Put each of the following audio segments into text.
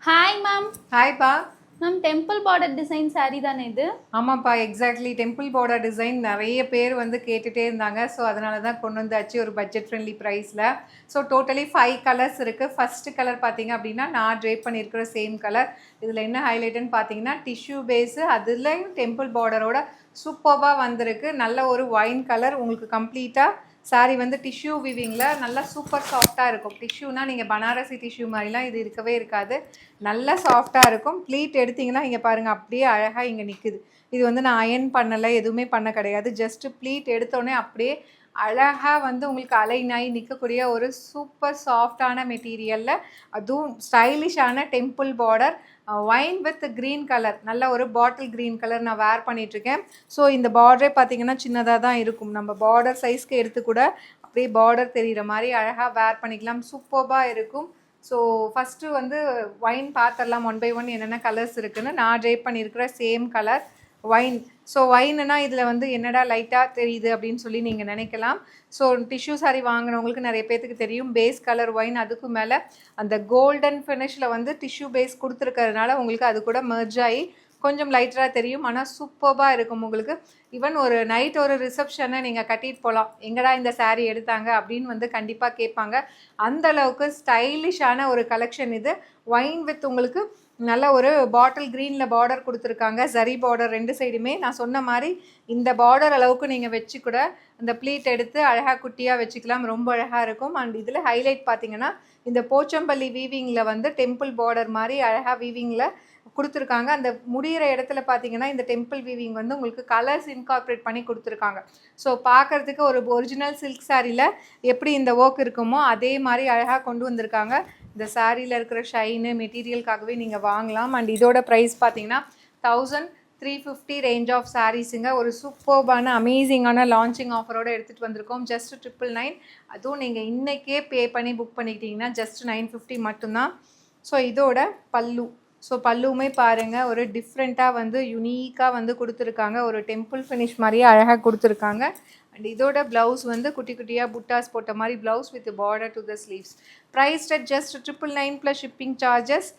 Hi ma'am. ஹாய்ப்பா. Ma'am temple border design saree தானே இது? ஆமாப்பா, எக்ஸாக்ட்லி. டெம்பிள் பார்டர் டிசைன் நிறைய பேர் வந்து கேட்டுகிட்டே இருந்தாங்க. ஸோ அதனால தான் கொண்டு வந்தாச்சு ஒரு பட்ஜெட் ஃப்ரெண்ட்லி ப்ரைஸில். ஸோ டோட்டலி 5 கலர்ஸ் இருக்குது. ஃபஸ்ட்டு கலர் பார்த்தீங்க அப்படின்னா நான் ட்ரேப் பண்ணியிருக்கிற சேம் கலர். இதில் என்ன ஹைலைட்டுன்னு பார்த்தீங்கன்னா டிஷ்யூ பேஸு, அதுலேயும் டெம்பிள் பார்டரோட சூப்பராக வந்திருக்கு. நல்ல ஒரு ஒயின் கலர். உங்களுக்கு கம்ப்ளீட்டாக சாரீ வந்து டிஷ்யூ விவிங்கில் நல்லா சூப்பர் சாஃப்டாக இருக்கும். டிஷ்யூனா நீங்கள் பனாரசி டிஷ்யூ மாதிரிலாம் இது இருக்கவே இருக்காது. நல்லா சாஃப்டாக இருக்கும். ப்ளீட் எடுத்திங்கன்னா இங்கே பாருங்கள், அப்படியே அழகாக இங்கே நிற்குது. இது வந்து நான் அயன் பண்ணலை, எதுவுமே பண்ண கிடையாது. ஜஸ்ட்டு ப்ளீட் எடுத்தோடனே அப்படியே அழகாக வந்து உங்களுக்கு அலைன் ஆகி நிற்கக்கூடிய ஒரு சூப்பர் சாஃப்டான மெட்டீரியலில், அதுவும் ஸ்டைலிஷான temple border, wine with green colour, நல்ல ஒரு பாட்டில் க்ரீன் கலர் நான் வேர் பண்ணிகிட்ருக்கேன். ஸோ இந்த பார்டரே பார்த்திங்கன்னா சின்னதாக தான் இருக்கும். நம்ம பார்டர் சைஸ்க்கு எடுத்து கூட அப்படியே பார்டர் தெரிகிற மாதிரி அழகாக வேர் பண்ணிக்கலாம். சூப்பராக இருக்கும். ஸோ ஃபஸ்ட்டு வந்து ஒயின் பார்த்துடலாம் ஒன் பை ஒன் என்னென்ன கலர்ஸ் இருக்குதுன்னு. நான் ட்ரேப் பண்ணியிருக்கிற சேம் கலர் ஒயின். ஸோ ஒயின்னா இதில் வந்து என்னடா லைட்டாக தெரியுது அப்படின்னு சொல்லி நீங்கள் நினைக்கலாம். ஸோ டிஷ்யூ சாரீ வாங்கினவங்களுக்கு நிறைய பேர்த்துக்கு தெரியும். பேஸ் கலர் ஒயின், அதுக்கு மேலே அந்த கோல்டன் ஃபினிஷில் வந்து டிஷ்யூ பேஸ் கொடுத்துருக்கறதுனால உங்களுக்கு அது கூட மெர்ஜ் ஆகி கொஞ்சம் லைட்டராக தெரியும். ஆனால் சூப்பராக இருக்கும் உங்களுக்கு. ஈவன் ஒரு நைட் ஒரு ரிசப்ஷனை நீங்கள் கட்டிட்டு போகலாம். எங்கடா இந்த சாரீ எடுத்தாங்க அப்படின்னு வந்து கண்டிப்பாக கேட்பாங்க. அந்தளவுக்கு ஸ்டைலிஷான ஒரு கலெக்ஷன் இது. ஒயின் வித் உங்களுக்கு நல்ல ஒரு பாட்டில் க்ரீனில் பார்டர் கொடுத்துருக்காங்க. ஜரி பார்டர் ரெண்டு சைடுமே. நான் சொன்ன மாதிரி இந்த பார்டர் அளவுக்கு நீங்கள் வச்சு கூட அந்த ப்ளீட் எடுத்து அழகாக குட்டியாக வச்சுக்கலாம். ரொம்ப அழகாக இருக்கும். அண்ட் இதில் ஹைலைட் பார்த்தீங்கன்னா இந்த போச்சம்பள்ளி வீவிங்கில் வந்து டெம்பிள் பார்டர் மாதிரி அழகாக வீவிங்கில் கொடுத்துருக்காங்க. அந்த முடிகிற இடத்துல பார்த்தீங்கன்னா இந்த டெம்பிள் வீவிங் வந்து உங்களுக்கு கலர்ஸ் இன்கார்ப்ரேட் பண்ணி கொடுத்துருக்காங்க. ஸோ பார்க்குறதுக்கு ஒரு ஒரிஜினல் சில்க் சாரியில் எப்படி இந்த ஒர்க் இருக்குமோ அதே மாதிரி அழகாக கொண்டு வந்திருக்காங்க. இந்த சாரியில் இருக்கிற ஷைனு மெட்டீரியலுக்காகவே நீங்கள் வாங்கலாம். அண்ட் இதோட ப்ரைஸ் பார்த்தீங்கன்னா 1350 ரேஞ்ச் ஆஃப் சாரீஸுங்க. ஒரு சூப்பர்பான அமேசிங்கான லான்ச்சிங் ஆஃபரோடு எடுத்துகிட்டு வந்திருக்கோம். ஜஸ்ட் 999. அதுவும் நீங்கள் இன்றைக்கே பே பண்ணி புக் பண்ணிக்கிட்டிங்கன்னா ஜஸ்ட் 950 மட்டும்தான். ஸோ இதோட பல்லு. ஸோ பல்லுவுமே பாருங்கள், ஒரு டிஃப்ரெண்ட்டாக வந்து யுனீக்காக வந்து கொடுத்துருக்காங்க. ஒரு டெம்பிள் ஃபினிஷ் மாதிரியே அழகாக கொடுத்துருக்காங்க. அண்ட் இதோட ப்ளவுஸ் வந்து குட்டி குட்டியாக புட்டாஸ் போட்ட மாதிரி blouse with border to the sleeves. Prized at just 999 plus shipping charges.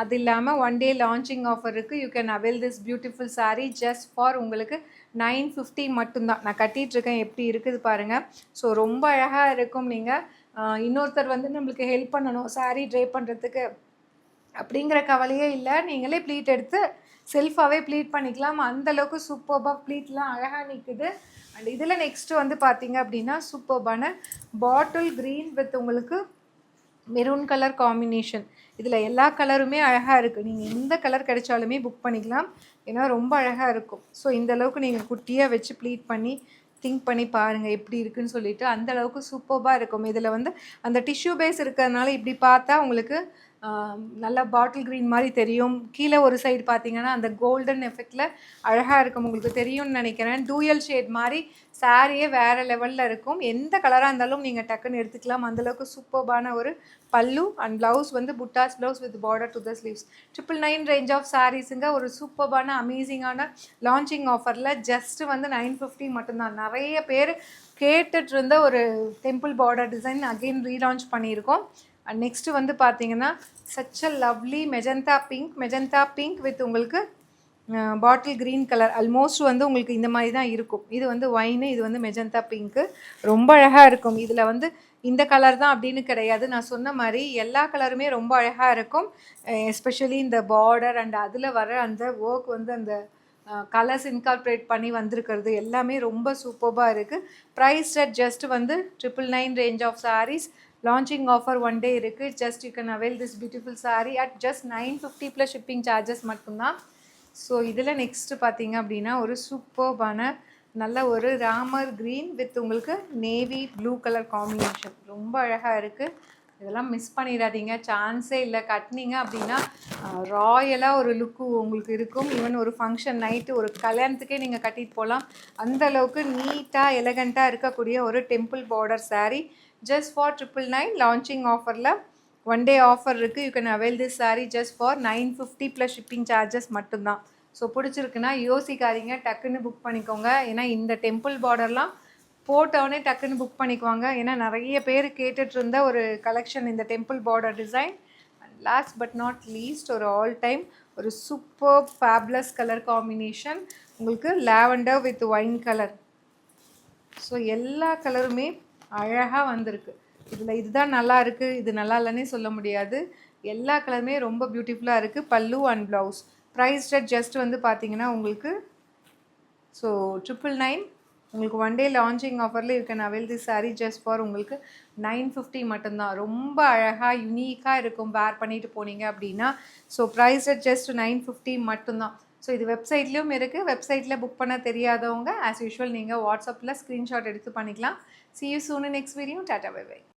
அது இல்லாமல் ஒன் டே லான்ச்சிங் ஆஃபர் இருக்குது. You can avail this beautiful sari just for உங்களுக்கு 950 மட்டும்தான். நான் கட்டிகிட்ருக்கேன், எப்படி இருக்குது பாருங்கள். ஸோ ரொம்ப அழகாக இருக்கும். நீங்கள் இன்னொருத்தர் வந்து நம்மளுக்கு ஹெல்ப் பண்ணணும் சாரீ ட்ரை பண்ணுறதுக்கு அப்படிங்கிற கவலையே இல்லை. நீங்களே ப்ளீட் எடுத்து செல்ஃபாகவே ப்ளீட் பண்ணிக்கலாம். அந்தளவுக்கு சூப்பர்பாக ப்ளீட்லாம் அழகாக நிற்குது. அண்ட் இதில் நெக்ஸ்ட்டு வந்து பார்த்தீங்க அப்படின்னா சூப்பர்பான பாட்டில் க்ரீன் வித் உங்களுக்கு மெரூன் கலர் காம்பினேஷன். இதில் எல்லா கலருமே அழகாக இருக்குது. நீங்கள் எந்த கலர் கிடைச்சாலுமே புக் பண்ணிக்கலாம். ஏன்னா ரொம்ப அழகாக இருக்கும். ஸோ இந்தளவுக்கு நீங்கள் குட்டியாக வச்சு ப்ளீட் பண்ணி திங்க் பண்ணி பாருங்கள் எப்படி இருக்குதுன்னு சொல்லிவிட்டு. அந்தளவுக்கு சூப்பராக இருக்கும். இதில் வந்து அந்த டிஷ்யூ பேஸ் இருக்கிறதுனால இப்படி பார்த்தா உங்களுக்கு நல்லா பாட்டில் க்ரீன் மாதிரி தெரியும். கீழே ஒரு சைடு பார்த்தீங்கன்னா அந்த கோல்டன் எஃபெக்டில் அழகாக இருக்கும். உங்களுக்கு தெரியும்னு நினைக்கிறேன். டூயல் ஷேட் மாதிரி சாரியே வேறு லெவலில் இருக்கும். எந்த கலராக இருந்தாலும் நீங்கள் டக்குன்னு எடுத்துக்கலாம். அந்தளவுக்கு சூப்பர்பான ஒரு பல்லு. அண்ட் ப்ளவுஸ் வந்து புட்டாஸ் blouse with border to the sleeves. 999 range of சாரீஸுங்க. ஒரு சூப்பர்பான அமேசிங்கான லான்ச்சிங் ஆஃபரில் ஜஸ்ட்டு வந்து 950 மட்டும்தான். நிறைய பேர் கேட்டுட்டு இருந்த ஒரு temple border design again relaunch பண்ணியிருக்கோம். அண்ட் நெக்ஸ்ட்டு வந்து பார்த்தீங்கன்னா such a lovely magenta pink with உங்களுக்கு பாட்டில் க்ரீன் கலர். ஆல்மோஸ்ட் வந்து உங்களுக்கு இந்த மாதிரி தான் இருக்கும். இது வந்து ஒயினு, இது வந்து மெஜந்தா பிங்க்கு. ரொம்ப அழகாக இருக்கும். இதில் வந்து இந்த கலர் தான் அப்படின்னு கிடையாது. நான் சொன்ன மாதிரி எல்லா கலருமே ரொம்ப அழகாக இருக்கும். எஸ்பெஷலி இந்த பார்டர் அண்ட் அதில் வர அந்த ஒர்க் வந்து அந்த கலர்ஸ் இன்கார்ப்ரேட் பண்ணி வந்திருக்கிறது எல்லாமே ரொம்ப சூப்பராக இருக்குது. ப்ரைஸ் அட் ஜஸ்ட் வந்து 999 range of saris. Launching offer one day இருக்குது. Just you can avail this beautiful sari at just 950 plus shipping charges மட்டும்தான். ஸோ இதில் நெக்ஸ்ட்டு பார்த்தீங்க அப்படின்னா ஒரு சூப்பர்பான நல்ல ஒரு ராமர் க்ரீன் வித் உங்களுக்கு நேவி ப்ளூ கலர் காம்பினேஷன். ரொம்ப அழகாக இருக்குது. இதெல்லாம் மிஸ் பண்ணிடாதீங்க, சான்ஸே இல்லை. கட்டினீங்க அப்படின்னா ராயலாக ஒரு லுக்கு உங்களுக்கு இருக்கும். ஈவன் ஒரு ஃபங்க்ஷன் நைட்டு ஒரு கல்யாணத்துக்கே நீங்கள் கட்டிட்டு போகலாம். அந்தளவுக்கு நீட்டாக எலகண்ட்டாக இருக்கக்கூடிய ஒரு temple border sari just for 999. Launching ஆஃபரில் ஒன் டே ஆஃபர் இருக்குது. You can avail this sari just for 950 plus shipping charges மட்டும்தான். ஸோ பிடிச்சிருக்குன்னா யோசிக்காதீங்க, டக்குன்னு புக் பண்ணிக்கோங்க. ஏன்னா இந்த டெம்பிள் பார்டர்லாம் போட்டோடனே டக்குன்னு புக் பண்ணிக்குவாங்க. ஏன்னா நிறைய பேர் கேட்டுட்டு இருந்த ஒரு கலெக்ஷன் இந்த temple border design. Last but not least ஒரு ஆல் டைம் ஒரு சூப்பர் ஃபேப்லஸ் கலர் காம்பினேஷன். உங்களுக்கு lavender with wine colour. So எல்லா கலருமே அழகாக வந்திருக்கு. இதில் இதுதான் நல்லா இருக்குது, இது நல்லா இல்லைன்னே சொல்ல முடியாது. எல்லா கலருமே ரொம்ப பியூட்டிஃபுல்லாக இருக்குது. பல்லு அண்ட் ப்ளவுஸ். ப்ரைஸ் ஜஸ்ட் வந்து பார்த்தீங்கன்னா உங்களுக்கு ஸோ 999. உங்களுக்கு ஒன் டே லான்ச்சிங் ஆஃபரில் you can avail this sari just for உங்களுக்கு 950 மட்டும்தான். ரொம்ப அழகாக யூனிக்காக இருக்கும் வேர் பண்ணிட்டு போனீங்க அப்படின்னா. ஸோ ப்ரைஸ் ஜஸ்ட் 950 மட்டும்தான். ஸோ இது வெப்சைட்லேயும் இருக்குது. வெப்சைட்டில் புக் பண்ண தெரியாதவங்க ஆஸ் யூஷுவல் நீங்கள் வாட்ஸ்அப்பில் ஸ்க்ரீன்ஷாட் எடுத்து பண்ணிக்கலாம். See you soon in next video. Tata, bye bye.